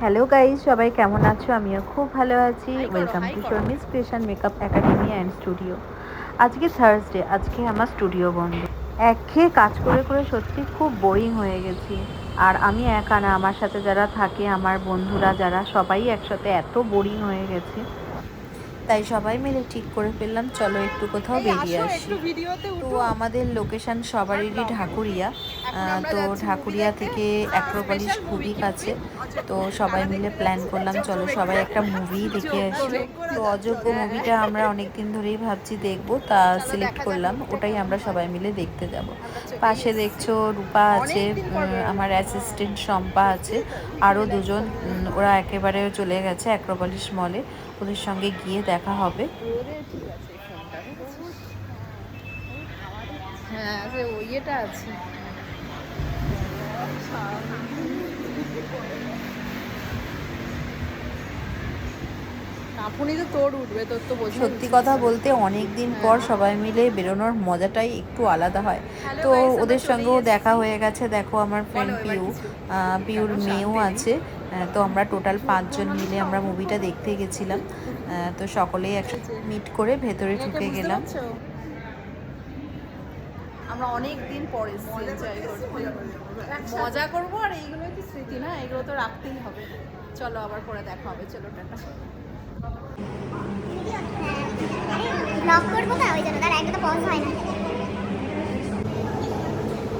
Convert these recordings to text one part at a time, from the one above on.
Hello guys, সবাই কেমন আছো? আমিও খুব ভালো আছি। Welcome to Sharmi's creation makeup academy and studio. আজকে থার্সডে, আজকে আমার স্টুডিও বন্ধ। একঘেয়ে কাজ করে করে সত্যি খুব বোরিং হয়ে গেছি। আর আমি একা না, আমার সাথে যারা থাকে, আমার বন্ধুরা যারা, সবাই একসাথে এত বোরিং হয়ে গেছে। তাই সবাই মিলে ঠিক করে ফেললাম, চলো একটু কোথাও বেরিয়ে আসি। তো আমাদের লোকেশন সবারই ঢাকুরিয়া। তো ঢাকুরিয়া থেকে অ্যাক্রোপলিস খুবই কাছে। তো সবাই মিলে প্ল্যান করলাম, চলো সবাই একটা মুভি দেখে আসি। তো অযোগ্য মুভিটা আমরা অনেক দিন ধরেই ভাবছি দেখব, তা সিলেক্ট করলাম, ওটাই আমরা সবাই মিলে দেখতে যাব। পাশে দেখছো রূপা আছে, আমার অ্যাসিস্ট্যান্ট শম্পা আছে, আরও দুজন, ওরা একেবারে চলে গেছে অ্যাক্রোপলিস মলে। ওদের সঙ্গে গিয়ে দেখা হবে। হ্যাঁ, ওইটা আছে। সত্যি কথা বলতে অনেক দিন পর সবাই মিলে বেরোনোর মজাটাই একটু আলাদা হয়। তো ওদের সঙ্গেও দেখা হয়ে গেছে। দেখো আমার ফ্রেন্ড পিউর মেয়েও আছে। তো আমরা টোটাল 5 জন মিলে আমরা মুভিটা দেখতে গেছিলাম। তো সকলেই একসাথে মিট করে ভেতরে ঢুকে গেলাম। আমরা অনেক দিন পরে মজা করবো, আর এইগুলোই তো স্মৃতি না, এগুলো তো রাখতেই হবে। চলো আবার পরে দেখা হবে, চলো টাটা।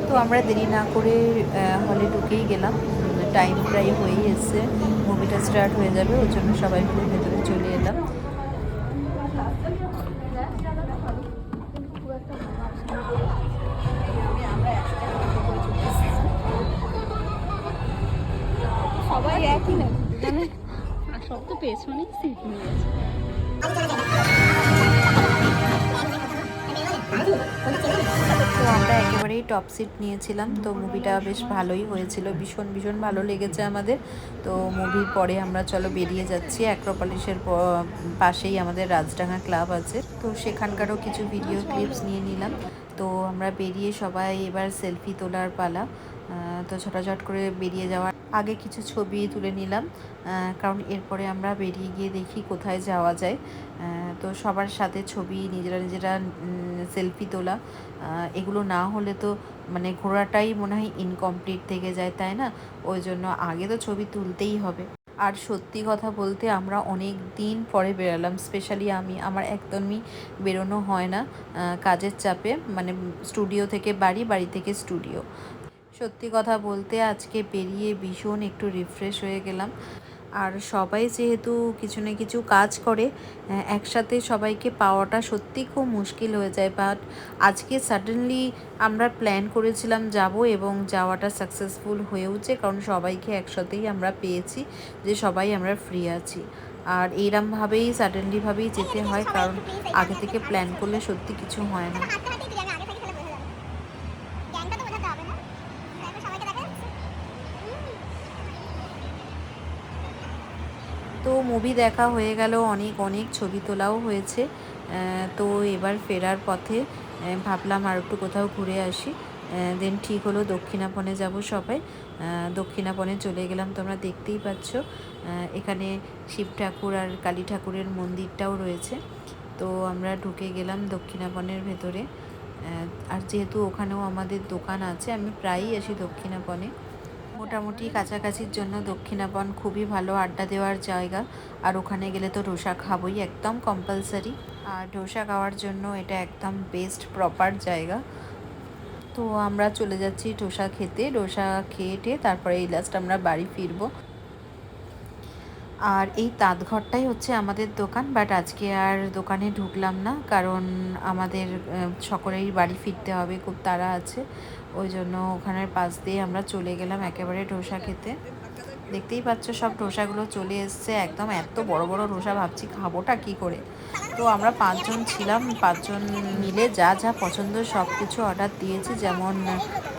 তো আমরা দেরি না করে হলে ঢুকেই গেলাম। টাইম প্রায় হয়েই এসছে, মুভিটা স্টার্ট হয়ে যাবে, ওর জন্য সবাই মিলে ভেতরে চলে এলাম। সবাই একই না, আর সব তো পেছনেই সিট নিয়েছে। তো আমরা একেবারেই টপ সিট নিয়েছিলাম। তো মুভিটা বেশ ভালোই হয়েছিল, ভীষণ ভীষণ ভালো লেগেছে আমাদের। তো মুভির পরে আমরা চলো বেরিয়ে যাচ্ছি। অ্যাক্রোপলিসের পাশেই আমাদের রাজডাঙ্গা ক্লাব আছে, তো সেখানকারও কিছু ভিডিও ক্লিপস নিয়ে নিলাম। তো আমরা বেরিয়ে সবাই এবার সেলফি তোলার পালা। তো ঝটাঝট করে বেরিয়ে যাওয়ার আগে কিছু ছবি তুলে নিলাম, কারণ এরপরে আমরা বেরিয়ে গিয়ে দেখি কোথায় যাওয়া যায়। তো সবার সাথে ছবি, নিজেরা নিজেরা সেলফি তোলা, এগুলো না হলে তো মানে ঘোরাটাই মনে হয় ইনকমপ্লিট থেকে যায়, তাই না? ওই জন্য আগে তো ছবি তুলতেই হবে। আর সত্যি কথা বলতে আমরা অনেক দিন পরে বেরোলাম, স্পেশালি আমার একদমই বেরোনো হয় না কাজের চাপে, মানে স্টুডিও থেকে বাড়ি, বাড়ি থেকে স্টুডিও। সত্যি কথা বলতে আজকে বেরিয়ে ভীষণ একটু রিফ্রেশ হয়ে গেলাম। আর সবাই যেহেতু কিছু না কিছু কাজ করে, একসাথে সবাইকে পাওয়াটা সত্যি খুব মুশকিল হয়ে যায়। বাট আজকে সাডেনলি আমরা প্ল্যান করেছিলাম যাব, এবং যাওয়াটা সাকসেসফুল হয়েওছে, কারণ সবাইকে একসাথেই আমরা পেয়েছি যে সবাই আমরা ফ্রি আছি। আর এইরমভাবেই সাডেনলিভাবেই যেতে হয়, কারণ আগে থেকে প্ল্যান করলে সত্যি কিছু হয় না। তো মুভি দেখা হয়ে গেল, অনেক অনেক ছবি তোলাও হয়েছে। তো এবার ফেরার পথে ভাবলাম আর একটু কোথাও ঘুরে আসি। দেন ঠিক হলো দক্ষিণাপনে যাব সবাই। দক্ষিণাপনে চলে গেলাম, তোমরা দেখতেই পাচ্ছ এখানে শিব ঠাকুর আর কালী ঠাকুরের মন্দিরটাও রয়েছে। তো আমরা ঢুকে গেলাম দক্ষিণাপনের ভেতরে। আর যেহেতু ওখানেও আমাদের দোকান আছে, আমি প্রায়ই আসি দক্ষিণাপনে। মোটামুটি কাছাকাছির জন্য দক্ষিণাপন খুবই ভালো আড্ডা দেওয়ার জায়গা। আর ওখানে গেলে তো ডোসা খাবোই, একদম কম্পালসারি। আর ডোসা খাওয়ার জন্য এটা একদম বেস্ট প্রপার জায়গা। তো আমরা চলে যাচ্ছি ডোসা খেতে। ডোসা খেয়ে তারপরে এই লাস্ট আমরা বাড়ি ফিরবো। আর এই তাঁতঘরটাই হচ্ছে আমাদের দোকান। বাট আজকে আর দোকানে ঢুকলাম না, কারণ আমাদের সকলেই বাড়ি ফিরতে হবে, খুব তাড়া আছে। ওই জন্য ওখানের পাশ দিয়ে আমরা চলে গেলাম একেবারে ডোসা খেতে। দেখতেই পাচ্ছ সব ডোসাগুলো চলে এসছে, একদম এত বড় বড় ডোসা, ভাবছি খাবোটা কী করে। তো আমরা 5 জন ছিলাম, 5 জন মিলে যা যা পছন্দ সব কিছু অর্ডার দিয়েছি, যেমন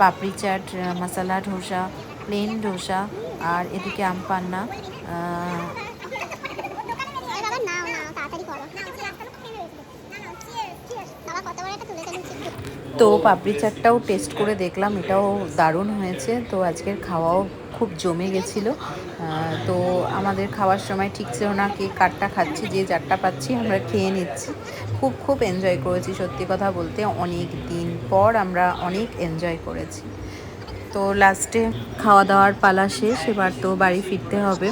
পাপড়ি চাট, মশলা ডোসা, প্লেন ডোসা, আর এদিকে আম পান্না। তো পাপড়ি চাটটাও টেস্ট করে দেখলাম, এটাও দারুণ হয়েছে। তো আজকের খাওয়াও খুব জমে গেছিলো। তো আমাদের খাওয়ার সময় ঠিক ছিল না কে কারটা খাচ্ছি, যে যারটা পাচ্ছি আমরা খেয়ে নিচ্ছি। খুব খুব এনজয় করেছি, সত্যি কথা বলতে অনেক দিন পর আমরা অনেক এনজয় করেছি। তো লাস্টে খাওয়া দাওয়ার পালা শেষ, এবার তো বাড়ি ফিরতে হবে।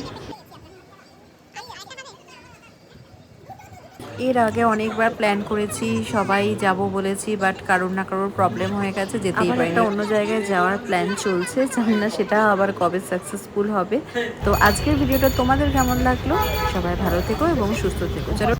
এর আগে অনেকবার প্ল্যান করেছি, সবাই যাব বলেছি, বাট কারোর না কারোর প্রবলেম হয়ে গেছে, যেতেই পারি। একটা অন্য জায়গায় যাওয়ার প্ল্যান চলছে, জানি না সেটা আবার কবে সাকসেসফুল হবে। তো আজকের ভিডিওটা তোমাদের কেমন লাগলো? সবাই ভালো থেকো এবং সুস্থ থেকো। চলো।